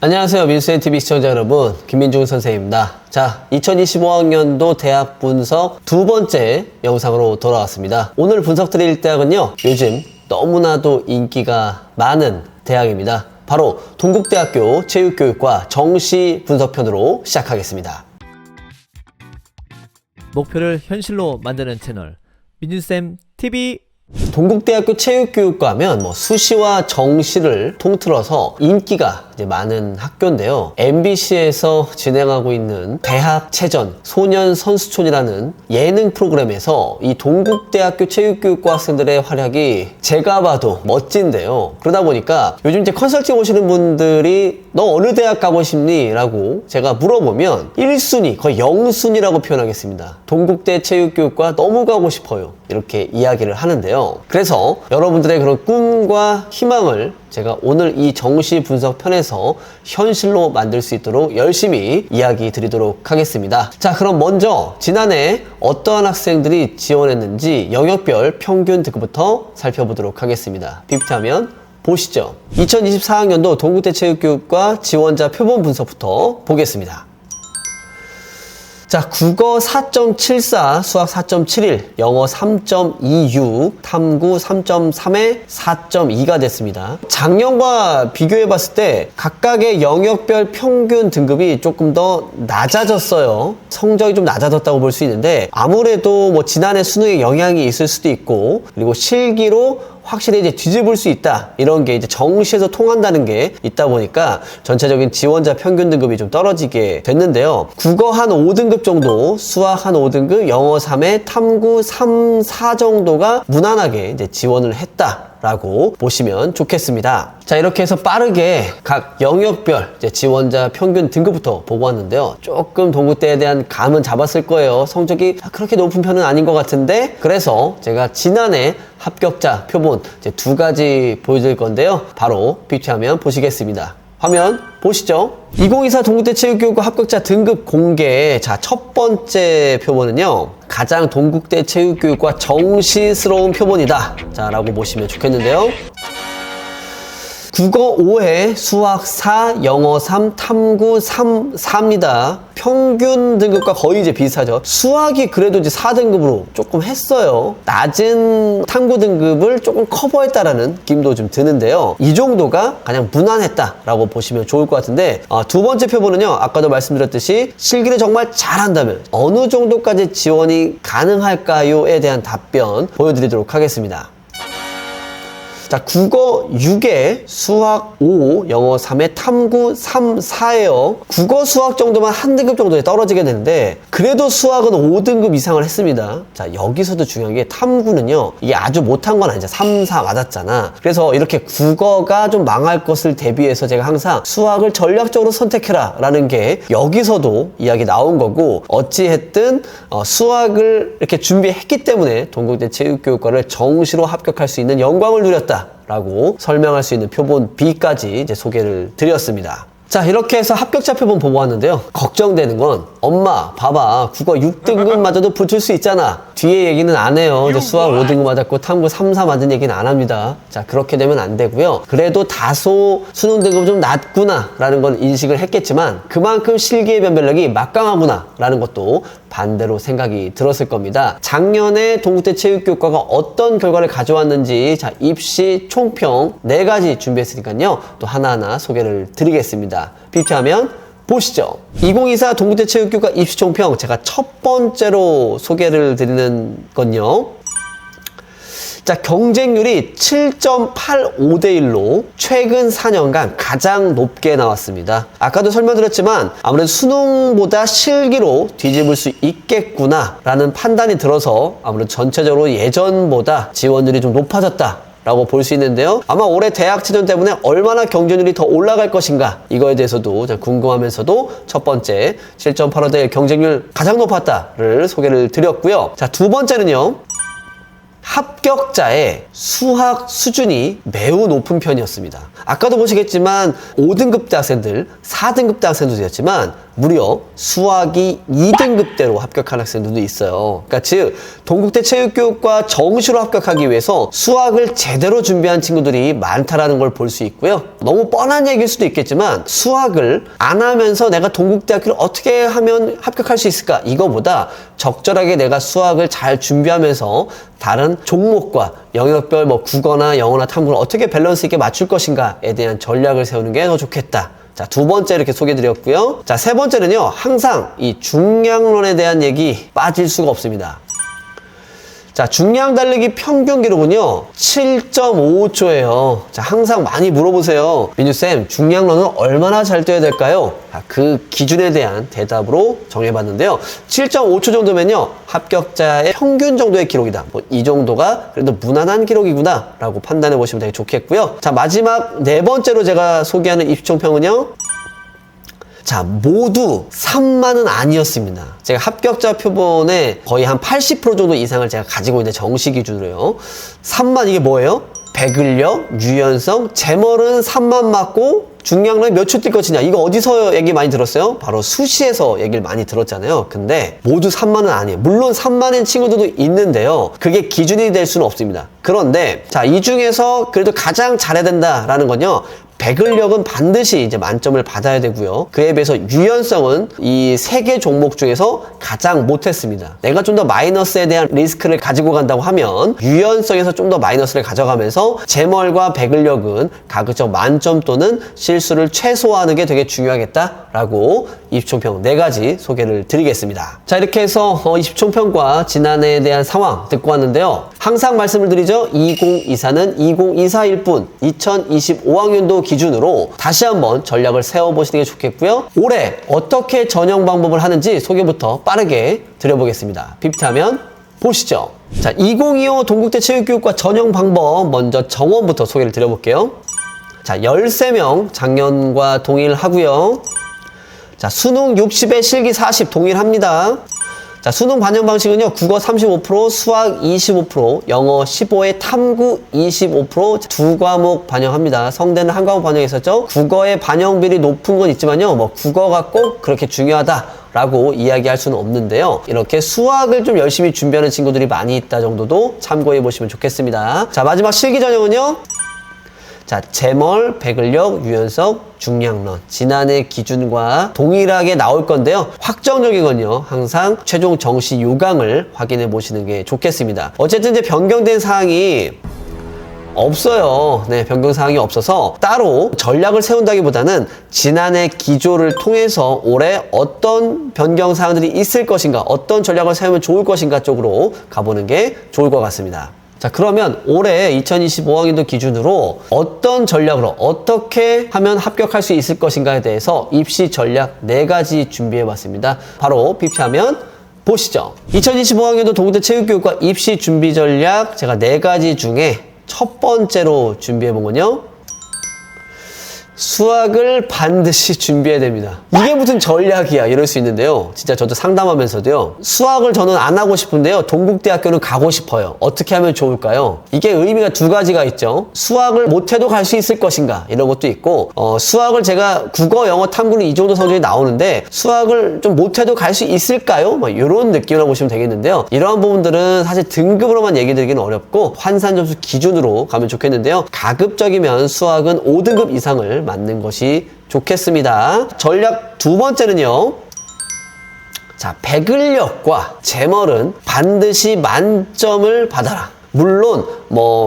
안녕하세요. 민수NTV 시청자 여러분, 김민중 선생님입니다. 자, 2025학년도 대학 분석 두 번째 영상으로 돌아왔습니다. 오늘 분석드릴 대학은요, 요즘 너무나도 인기가 많은 대학입니다. 바로 동국대학교 체육교육과 정시 분석편으로 시작하겠습니다. 목표를 현실로 만드는 채널 민준쌤TV. 동국대학교 체육교육과 하면 수시와 정시를 통틀어서 인기가 이제 많은 학교인데요. MBC에서 진행하고 있는 대학체전 소년선수촌이라는 예능 프로그램에서 이 동국대학교 체육교육과 학생들의 활약이 제가 봐도 멋진데요. 그러다 보니까 요즘 이제 컨설팅 오시는 분들이 너 어느 대학 가고 싶니? 라고 제가 물어보면 1순위, 거의 0순위라고 표현하겠습니다. 동국대 체육교육과 너무 가고 싶어요. 이렇게 이야기를 하는데요. 그래서 여러분들의 그런 꿈과 희망을 제가 오늘 이 정시 분석 편에서 현실로 만들 수 있도록 열심히 이야기 드리도록 하겠습니다. 자, 그럼 먼저 지난해 어떠한 학생들이 지원했는지 영역별 평균 등급부터 살펴보도록 하겠습니다. PPT화면 보시죠. 2024학년도 동국대 체육교육과 지원자 표본 분석부터 보겠습니다. 자, 국어 4.74, 수학 4.71, 영어 3.26, 탐구 3.3에 4.2가 됐습니다. 작년과 비교해 봤을 때 각각의 영역별 평균 등급이 조금 더 낮아졌어요. 성적이 좀 낮아졌다고 볼 수 있는데, 아무래도 지난해 수능에 영향이 있을 수도 있고, 그리고 실기로 확실히 이제 뒤집을 수 있다, 이런 게 이제 정시에서 통한다는 게 있다 보니까 전체적인 지원자 평균 등급이 좀 떨어지게 됐는데요. 국어 한 5등급 정도, 수학 한 5등급, 영어 3에 탐구 3, 4 정도가 무난하게 이제 지원을 했다 라고 보시면 좋겠습니다. 자, 이렇게 해서 빠르게 각 영역별 이제 지원자 평균 등급부터 보고 왔는데요. 조금 동국대에 대한 감은 잡았을 거예요. 성적이 그렇게 높은 편은 아닌 것 같은데, 그래서 제가 지난해 합격자 표본 이제 두 가지 보여드릴 건데요. 바로 PPT화면 보시겠습니다. 화면 보시죠. 2024 동국대 체육교육과 합격자 등급 공개. 자, 첫 번째 표본은요, 가장 동국대 체육교육과 정시스러운 표본이다, 자, 라고 보시면 좋겠는데요. 국어 5회, 수학 4, 영어 3, 탐구 3, 4입니다. 평균 등급과 거의 이제 비슷하죠. 수학이 그래도 이제 4등급으로 조금 했어요. 낮은 탐구 등급을 조금 커버했다라는 느낌도 좀 드는데요. 이 정도가 그냥 무난했다라고 보시면 좋을 것 같은데, 두 번째 표본은요, 아까도 말씀드렸듯이 실기를 정말 잘한다면 어느 정도까지 지원이 가능할까요?에 대한 답변 보여드리도록 하겠습니다. 자, 국어 6에 수학 5, 영어 3에 탐구 3, 4예요. 국어 수학 정도만 한 등급 정도에 떨어지게 되는데, 그래도 수학은 5등급 이상을 했습니다. 자, 여기서도 중요한 게 탐구는요, 이게 아주 못한 건 아니죠. 3, 4 맞았잖아. 그래서 이렇게 국어가 좀 망할 것을 대비해서 제가 항상 수학을 전략적으로 선택해라 라는 게 여기서도 이야기 나온 거고, 어찌했든 수학을 이렇게 준비했기 때문에 동국대 체육교육과를 정시로 합격할 수 있는 영광을 누렸다 라고 설명할 수 있는 표본 B까지 이제 소개를 드렸습니다. 자, 이렇게 해서 합격자 표본 보고 왔는데요. 걱정되는 건, 엄마 봐봐, 국어 6등급 맞아도 붙을 수 있잖아. 뒤에 얘기는 안 해요. 이제 수학 5등급 맞았고 탐구 3, 4 맞은 얘기는 안 합니다. 자, 그렇게 되면 안 되고요. 그래도 다소 수능 등급이 좀 낮구나 라는 건 인식을 했겠지만, 그만큼 실기의 변별력이 막강하구나 라는 것도 반대로 생각이 들었을 겁니다. 작년에 동국대 체육교육과가 어떤 결과를 가져왔는지, 자, 입시 총평 4가지 준비했으니까요, 또 하나하나 소개를 드리겠습니다. PPT화면 보시죠. 2024 동국대 체육교육과 입시 총평, 제가 첫 번째로 소개를 드리는 건요, 자, 경쟁률이 7.85대 1로 최근 4년간 가장 높게 나왔습니다. 아까도 설명드렸지만 아무래도 수능보다 실기로 뒤집을 수 있겠구나 라는 판단이 들어서 아무래도 전체적으로 예전보다 지원율이 좀 높아졌다 라고 볼 수 있는데요. 아마 올해 대학체전 때문에 얼마나 경쟁률이 더 올라갈 것인가, 이거에 대해서도 궁금하면서도 첫 번째 7.85대 경쟁률 가장 높았다를 소개를 드렸고요. 자, 두 번째는요, 합격자의 수학 수준이 매우 높은 편이었습니다. 아까도 보시겠지만 5등급 대학생들, 4등급 대학생도 되었지만 무려 수학이 2등급대로 합격한 학생들도 있어요. 그러니까 즉 동국대 체육교육과 정시로 합격하기 위해서 수학을 제대로 준비한 친구들이 많다라는 걸 볼 수 있고요. 너무 뻔한 얘기일 수도 있겠지만 수학을 안 하면서 내가 동국대학교를 어떻게 하면 합격할 수 있을까? 이거보다 적절하게 내가 수학을 잘 준비하면서 다른 종목과 영역별 국어나 영어나 탐구를 어떻게 밸런스 있게 맞출 것인가에 대한 전략을 세우는 게 더 좋겠다. 자, 두 번째 이렇게 소개드렸고요. 자, 세 번째는요. 항상 이 중량론에 대한 얘기 빠질 수가 없습니다. 자, 중량 달리기 평균 기록은요 7.55초예요. 자, 항상 많이 물어보세요. 민주쌤, 중량론은 얼마나 잘 뛰어야 될까요? 그 기준에 대한 대답으로 정해봤는데요. 7.5초 정도면요 합격자의 평균 정도의 기록이다. 이 정도가 그래도 무난한 기록이구나 라고 판단해 보시면 되게 좋겠고요. 자, 마지막 네 번째로 제가 소개하는 입시총평은요, 자, 모두 3만은 아니었습니다. 제가 합격자 표본에 거의 한 80% 정도 이상을 제가 가지고 있는데 정시 기준으로요. 3만 이게 뭐예요? 배근력, 유연성, 제멀은 3만 맞고 중량론 몇 초 뛸 것이냐. 이거 어디서 얘기 많이 들었어요? 바로 수시에서 얘기를 많이 들었잖아요. 근데 모두 3만은 아니에요. 물론 3만인 친구들도 있는데요. 그게 기준이 될 수는 없습니다. 그런데 자, 이 중에서 그래도 가장 잘해야 된다라는 건요, 배근력은 반드시 이제 만점을 받아야 되고요. 그에 비해서 유연성은 이 세 개 종목 중에서 가장 못했습니다. 내가 좀 더 마이너스에 대한 리스크를 가지고 간다고 하면 유연성에서 좀 더 마이너스를 가져가면서 제멀과 배근력은 가급적 만점 또는 실수를 최소화하는 게 되게 중요하겠다라고 입시총평 4가지 소개를 드리겠습니다. 자, 이렇게 해서 입시총평과 지난해에 대한 상황 듣고 왔는데요. 항상 말씀을 드리죠. 2024는 2024일 뿐 2025학년도 기준으로 다시 한번 전략을 세워보시는 게 좋겠고요. 올해 어떻게 전형 방법을 하는지 소개부터 빠르게 드려보겠습니다. PPT하면 보시죠. 자, 2025 동국대 체육교육과 전형 방법 먼저 정원부터 소개를 드려볼게요. 자, 13명 작년과 동일하고요. 자, 수능 60에 실기 40 동일합니다. 자, 수능 반영 방식은요, 국어 35%, 수학 25%, 영어 15에 탐구 25% 두 과목 반영합니다. 성대는 한 과목 반영했었죠. 국어의 반영비율이 높은 건 있지만요, 국어가 꼭 그렇게 중요하다라고 이야기할 수는 없는데요. 이렇게 수학을 좀 열심히 준비하는 친구들이 많이 있다 정도도 참고해 보시면 좋겠습니다. 자, 마지막 실기 전형은요. 자, 제멀, 배근력, 유연성, 중량론 지난해 기준과 동일하게 나올 건데요. 확정적인 건요, 항상 최종 정시 요강을 확인해 보시는 게 좋겠습니다. 어쨌든 이제 변경된 사항이 없어요. 네, 변경 사항이 없어서 따로 전략을 세운다기보다는 지난해 기조를 통해서 올해 어떤 변경 사항들이 있을 것인가, 어떤 전략을 세우면 좋을 것인가 쪽으로 가보는 게 좋을 것 같습니다. 자, 그러면 올해 2025학년도 기준으로 어떤 전략으로 어떻게 하면 합격할 수 있을 것인가에 대해서 입시 전략 4가지 준비해 봤습니다. 바로 PPT하면 보시죠. 2025학년도 동국대 체육교육과 입시 준비 전략 제가 4가지 중에 첫 번째로 준비해 본 건요, 수학을 반드시 준비해야 됩니다. 이게 무슨 전략이야 이럴 수 있는데요. 진짜 저도 상담하면서도요, 수학을 저는 안 하고 싶은데요, 동국대학교는 가고 싶어요. 어떻게 하면 좋을까요? 이게 의미가 2가지가 있죠. 수학을 못해도 갈 수 있을 것인가 이런 것도 있고, 수학을 제가 국어, 영어, 탐구는 이 정도 성적이 나오는데 수학을 좀 못해도 갈 수 있을까요? 이런 느낌으로 보시면 되겠는데요. 이러한 부분들은 사실 등급으로만 얘기 드리기는 어렵고 환산 점수 기준으로 가면 좋겠는데요. 가급적이면 수학은 5등급 이상을 맞는 것이 좋겠습니다. 전략 2번째는요. 자, 배근력과 제멀은 반드시 만점을 받아라. 물론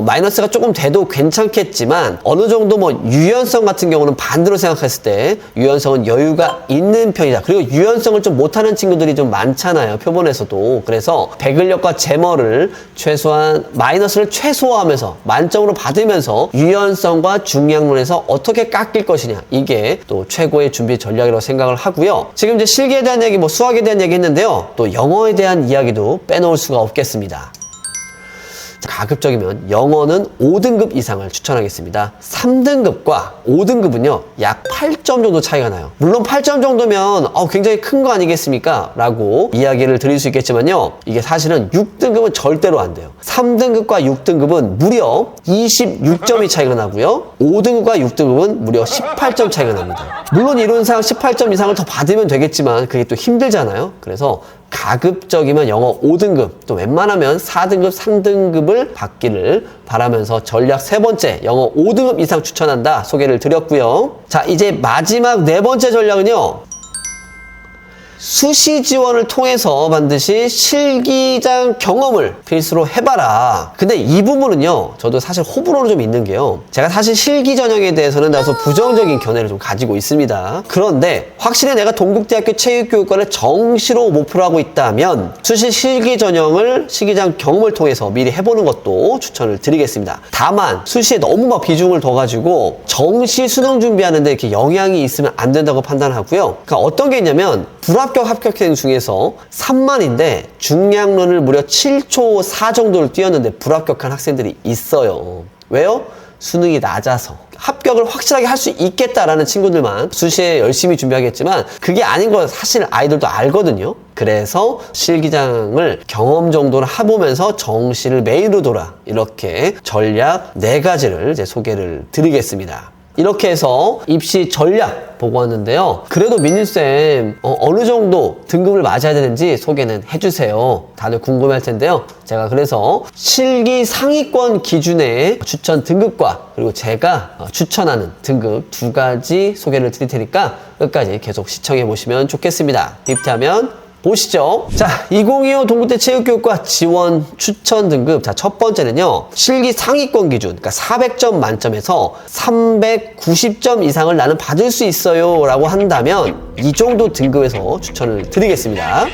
마이너스가 조금 돼도 괜찮겠지만 어느 정도 유연성 같은 경우는 반대로 생각했을 때 유연성은 여유가 있는 편이다. 그리고 유연성을 좀 못하는 친구들이 좀 많잖아요, 표본에서도. 그래서 배근력과 제멀을 최소한 마이너스를 최소화하면서 만점으로 받으면서 유연성과 중량론에서 어떻게 깎일 것이냐, 이게 또 최고의 준비 전략이라고 생각을 하고요. 지금 이제 실기에 대한 얘기, 수학에 대한 얘기 했는데요. 또 영어에 대한 이야기도 빼놓을 수가 없겠습니다. 가급적이면 영어는 5등급 이상을 추천하겠습니다. 3등급과 5등급은요 약 8점 정도 차이가 나요. 물론 8점 정도면 굉장히 큰 거 아니겠습니까? 라고 이야기를 드릴 수 있겠지만요, 이게 사실은 6등급은 절대로 안 돼요. 3등급과 6등급은 무려 26점이 차이가 나고요. 5등급과 6등급은 무려 18점 차이가 납니다. 물론 이론상 18점 이상을 더 받으면 되겠지만 그게 또 힘들잖아요. 그래서 가급적이면 영어 5등급, 또 웬만하면 4등급, 3등급을 받기를 바라면서 전략 세 번째, 영어 5등급 이상 추천한다 소개를 드렸고요. 자, 이제 마지막 네 번째 전략은요. 수시 지원을 통해서 반드시 실기장 경험을 필수로 해봐라. 근데 이 부분은요, 저도 사실 호불호는 좀 있는 게요. 제가 사실 실기 전형에 대해서는 다소 부정적인 견해를 좀 가지고 있습니다. 그런데 확실히 내가 동국대학교 체육교육과를 정시로 목표로 하고 있다면 수시 실기 전형을 실기장 경험을 통해서 미리 해보는 것도 추천을 드리겠습니다. 다만 수시에 너무 막 비중을 둬가지고 정시 수능 준비하는데 이렇게 영향이 있으면 안 된다고 판단하고요. 그러니까 어떤 게 있냐면 불합격 합격생 중에서 3만인데 중량론을 무려 7초 4 정도를 뛰었는데 불합격한 학생들이 있어요. 왜요? 수능이 낮아서. 합격을 확실하게 할 수 있겠다라는 친구들만 수시에 열심히 준비하겠지만 그게 아닌 거 사실 아이들도 알거든요. 그래서 실기장을 경험 정도를 해보면서 정시를 메인으로 돌아 이렇게 전략 4가지를 이제 소개를 드리겠습니다. 이렇게 해서 입시 전략 보고 왔는데요. 그래도 민유쌤 어느 정도 등급을 맞아야 되는지 소개는 해주세요. 다들 궁금할 텐데요. 제가 그래서 실기 상위권 기준의 추천 등급과 그리고 제가 추천하는 등급 2가지 소개를 드릴 테니까 끝까지 계속 시청해 보시면 좋겠습니다. 딥트하면 보시죠. 자, 2025 동국대 체육교육과 지원 추천 등급. 자, 첫 번째는요. 실기 상위권 기준. 그러니까 400점 만점에서 390점 이상을 나는 받을 수 있어요. 라고 한다면 이 정도 등급에서 추천을 드리겠습니다.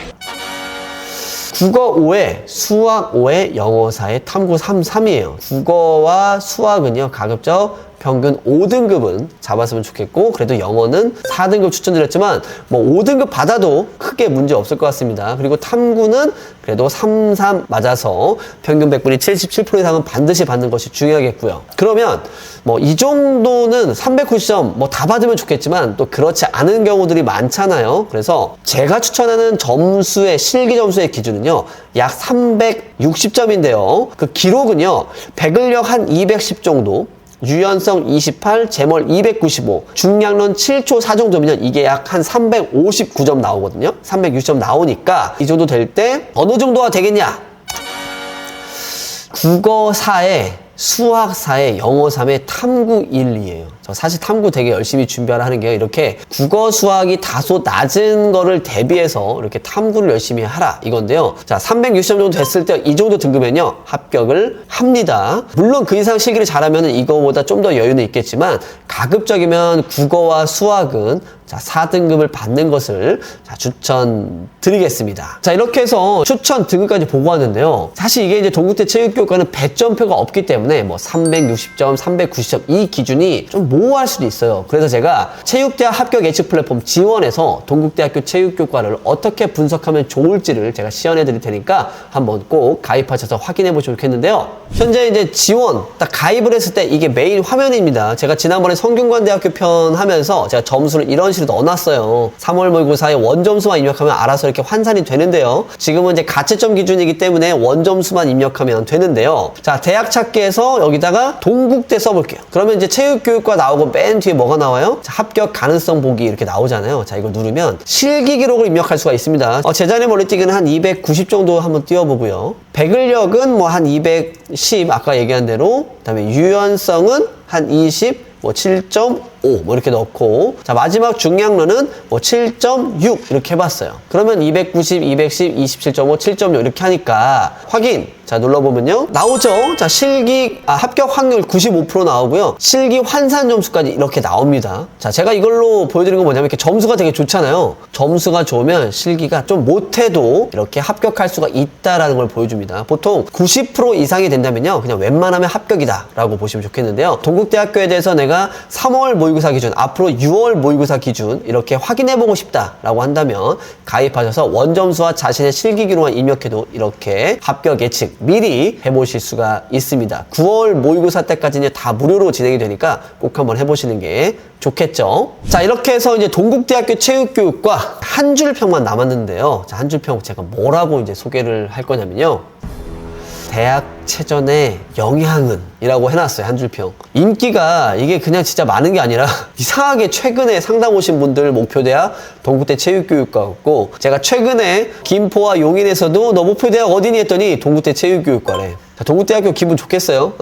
국어 5회, 수학 5회, 영어 4회, 탐구 3, 3이에요. 국어와 수학은요, 가급적 평균 5등급은 잡았으면 좋겠고, 그래도 영어는 4등급 추천드렸지만, 뭐 5등급 받아도 크게 문제 없을 것 같습니다. 그리고 탐구는 그래도 3, 3 맞아서 평균 100분이 77% 이상은 반드시 받는 것이 중요하겠고요. 그러면 뭐 이 정도는 390점 뭐 다 받으면 좋겠지만 또 그렇지 않은 경우들이 많잖아요. 그래서 제가 추천하는 점수의 실기 점수의 기준은요. 약 360점인데요. 그 기록은요. 백을력 한 210 정도, 유연성 28, 제멀 295, 중량론 7초 4 정도면 이게 약 한 359점 나오거든요. 360점 나오니까 이 정도 될 때 어느 정도가 되겠냐? 국어 4에 수학 4에 영어 3에 탐구 1, 2예요. 저 사실 탐구 되게 열심히 준비하라 하는 게 이렇게 국어 수학이 다소 낮은 거를 대비해서 이렇게 탐구를 열심히 하라 이건데요. 자, 360점 정도 됐을 때 이 정도 등급면요 합격을 합니다. 물론 그 이상 실기를 잘하면 이거보다 좀 더 여유는 있겠지만 가급적이면 국어와 수학은 자, 4등급을 받는 것을 자, 추천드리겠습니다. 자, 이렇게 해서 추천 등급까지 보고 왔는데요. 사실 이게 이제 동국대 체육교육과는 배점표가 없기 때문에 뭐 360점, 390점 이 기준이 좀 모호할 수도 있어요. 그래서 제가 체육대학 합격 예측 플랫폼 지원에서 동국대학교 체육교육과를 어떻게 분석하면 좋을지를 제가 시연해 드릴 테니까 한번 꼭 가입하셔서 확인해 보시면 좋겠는데요. 현재 이제 지원 딱 가입을 했을 때 이게 메인 화면입니다. 제가 지난번에 성균관대학교 편 하면서 제가 점수를 이런 식으로 넣어놨어요. 3월 모의고사에 원점수만 입력하면 알아서 이렇게 환산이 되는데요. 지금은 이제 가채점 기준이기 때문에 원점수만 입력하면 되는데요. 자, 대학 찾기에서 여기다가 동국대 써볼게요. 그러면 이제 체육교육과 나오고 맨 뒤에 뭐가 나와요? 자, 합격 가능성 보기 이렇게 나오잖아요. 자, 이거 누르면 실기 기록을 입력할 수가 있습니다. 제자리 멀리뛰기는 한 290 정도 한번 띄워보고요. 백을력은 뭐 한 210 아까 얘기한 대로, 그다음에 유연성은 한 20, 뭐 7.5 뭐 이렇게 넣고, 자, 마지막 중량론은 뭐 7.6 이렇게 해봤어요. 그러면 290, 210, 27.5, 7.6 이렇게 하니까 확인. 자, 눌러보면요 나오죠. 자, 실기 합격 확률 95% 나오고요. 실기 환산 점수까지 이렇게 나옵니다. 자, 제가 이걸로 보여드리는 건 뭐냐면 이렇게 점수가 되게 좋잖아요. 점수가 좋으면 실기가 좀 못해도 이렇게 합격할 수가 있다라는 걸 보여줍니다. 보통 90% 이상이 된다면요 그냥 웬만하면 합격이다 라고 보시면 좋겠는데요. 동국대학교에 대해서 내가 3월 모의고사 기준, 앞으로 6월 모의고사 기준 이렇게 확인해보고 싶다라고 한다면 가입하셔서 원점수와 자신의 실기 기록만 입력해도 이렇게 합격 예측 미리 해보실 수가 있습니다. 9월 모의고사 때까지는 다 무료로 진행이 되니까 꼭 한번 해보시는 게 좋겠죠. 자, 이렇게 해서 이제 동국대학교 체육교육과 한 줄 평만 남았는데요. 자, 한 줄 평 제가 뭐라고 이제 소개를 할 거냐면요. 대학체전의 영향은? 이라고 해놨어요. 한 줄평. 인기가 이게 그냥 진짜 많은 게 아니라 이상하게 최근에 상담 오신 분들 목표대학 동국대 체육교육과였고, 제가 최근에 김포와 용인에서도 너 목표대학 어디니 했더니 동국대 체육교육과래. 자, 동국대학교 기분 좋겠어요?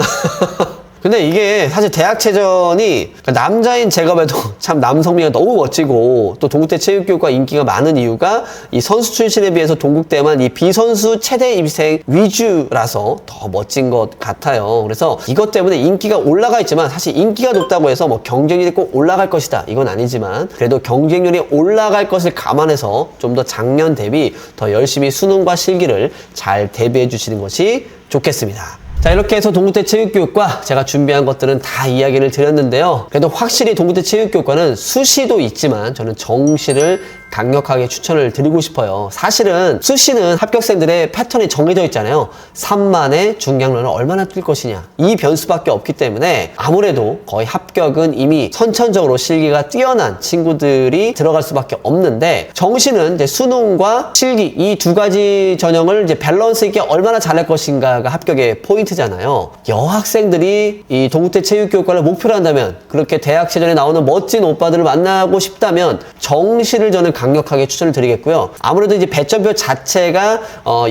근데 이게 사실 대학체전이 남자인 제가 봐도 참 남성미가 너무 멋지고, 또 동국대 체육교육과 인기가 많은 이유가 이 선수 출신에 비해서 동국대만 이 비선수 최대 입생 위주라서 더 멋진 것 같아요. 그래서 이것 때문에 인기가 올라가 있지만, 사실 인기가 높다고 해서 뭐 경쟁률이 꼭 올라갈 것이다 이건 아니지만, 그래도 경쟁률이 올라갈 것을 감안해서 좀 더 작년 대비 더 열심히 수능과 실기를 잘 대비해 주시는 것이 좋겠습니다. 자, 이렇게 해서 동국대 체육교육과 제가 준비한 것들은 다 이야기를 드렸는데요. 그래도 확실히 동국대 체육교육과는 수시도 있지만 저는 정시를 강력하게 추천을 드리고 싶어요. 사실은 수시는 합격생들의 패턴이 정해져 있잖아요. 3만의 중량론을 얼마나 뛸 것이냐, 이 변수밖에 없기 때문에 아무래도 거의 합격은 이미 선천적으로 실기가 뛰어난 친구들이 들어갈 수밖에 없는데, 정시는 이제 수능과 실기 이 두 가지 전형을 이제 밸런스 있게 얼마나 잘할 것인가가 합격의 포인트잖아요. 여학생들이 이 동국대 체육교육과를 목표로 한다면, 그렇게 대학체전에 나오는 멋진 오빠들을 만나고 싶다면 정시를 저는 강력하게 추천을 드리겠고요. 아무래도 이제 배점표 자체가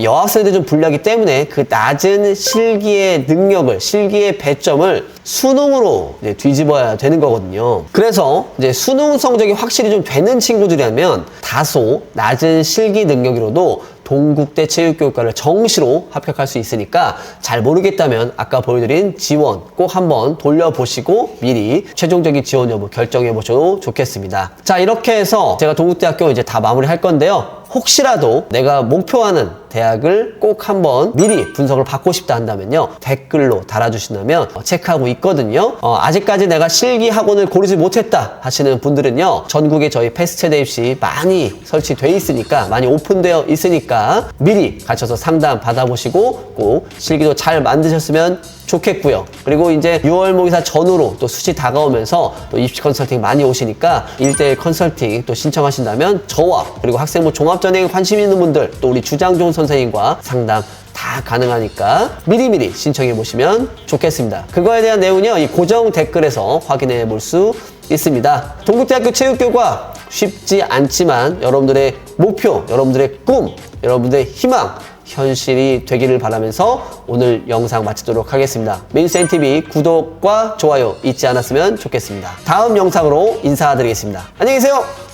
여학생들이 좀 불리하기 때문에 그 낮은 실기의 능력을, 실기의 배점을 수능으로 이제 뒤집어야 되는 거거든요. 그래서 이제 수능 성적이 확실히 좀 되는 친구들이라면 다소 낮은 실기 능력으로도 동국대 체육교육과를 정시로 합격할 수 있으니까, 잘 모르겠다면 아까 보여드린 지원 꼭 한번 돌려보시고 미리 최종적인 지원 여부 결정해 보셔도 좋겠습니다. 자, 이렇게 해서 제가 동국대학교 이제 다 마무리할 건데요. 혹시라도 내가 목표하는 대학을 꼭 한번 미리 분석을 받고 싶다 한다면요, 댓글로 달아주신다면 체크하고 있거든요. 아직까지 내가 실기 학원을 고르지 못했다 하시는 분들은요, 전국에 저희 패스트체대 입시 많이 설치돼 있으니까, 많이 오픈되어 있으니까 미리 가셔서 상담 받아보시고 꼭 실기도 잘 만드셨으면 좋겠고요. 그리고 이제 6월 모의사 전후로 또 수시 다가오면서 또 입시 컨설팅 많이 오시니까 1대1 컨설팅 또 신청하신다면 저와, 그리고 학생부 종합전형에 관심 있는 분들, 또 우리 주장종 선생님과 상담 다 가능하니까 미리미리 신청해 보시면 좋겠습니다. 그거에 대한 내용은요, 이 고정 댓글에서 확인해 볼 수 있습니다. 동국대학교 체육교육과 쉽지 않지만 여러분들의 목표, 여러분들의 꿈, 여러분들의 희망 현실이 되기를 바라면서 오늘 영상 마치도록 하겠습니다. 민쌤TV 구독과 좋아요 잊지 않았으면 좋겠습니다. 다음 영상으로 인사드리겠습니다. 안녕히 계세요.